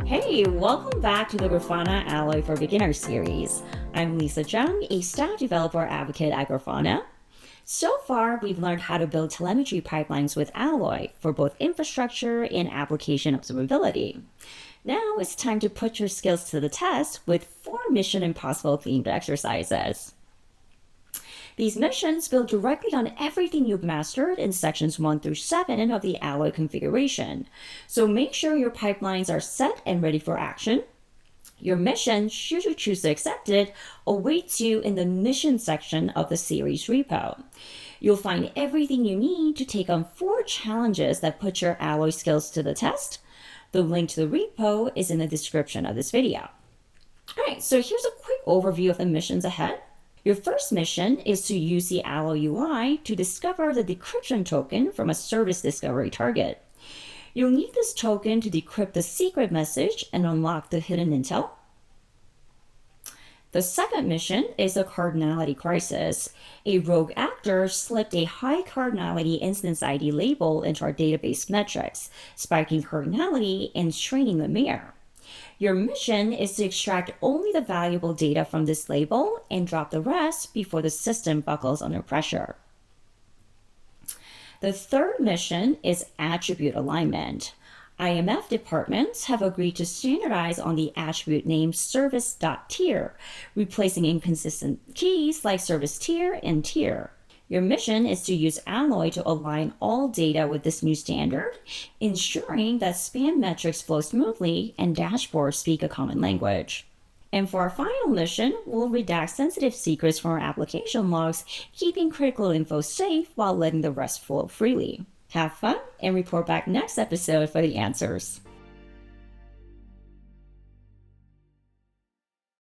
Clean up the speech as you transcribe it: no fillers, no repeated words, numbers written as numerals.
Hey, welcome back to the Grafana Alloy for Beginners series. I'm Jung, a staff developer advocate at Grafana. So far, we've learned how to build telemetry pipelines with Alloy for both infrastructure and application observability. Now it's time to put your skills to the test with 4 Mission Impossible themed exercises. These missions build directly on everything you've mastered in sections 1 through 7 of the Alloy configuration. So make sure your pipelines are set and ready for action. Your mission, should you choose to accept it, awaits you in the mission section of the series repo. You'll find everything you need to take on 4 challenges that put your Alloy skills to the test. The link to the repo is in the description of this video. All right, so here's a quick overview of the missions ahead. Your first mission is to use the Alloy UI to discover the decryption token from a service discovery target. You'll need this token to decrypt the secret message and unlock the hidden intel. The second mission is the Cardinality Crisis. A rogue actor slipped a high cardinality instance ID label into our database metrics, spiking cardinality and straining the mirror. Your mission is to extract only the valuable data from this label and drop the rest before the system buckles under pressure. The third mission is attribute alignment. IMF departments have agreed to standardize on the attribute name service.tier, replacing inconsistent keys like service tier and tier. Your mission is to use Alloy to align all data with this new standard, ensuring that span metrics flow smoothly and dashboards speak a common language. And for our final mission, we'll redact sensitive secrets from our application logs, keeping critical info safe while letting the rest flow freely. Have fun and report back next episode for the answers.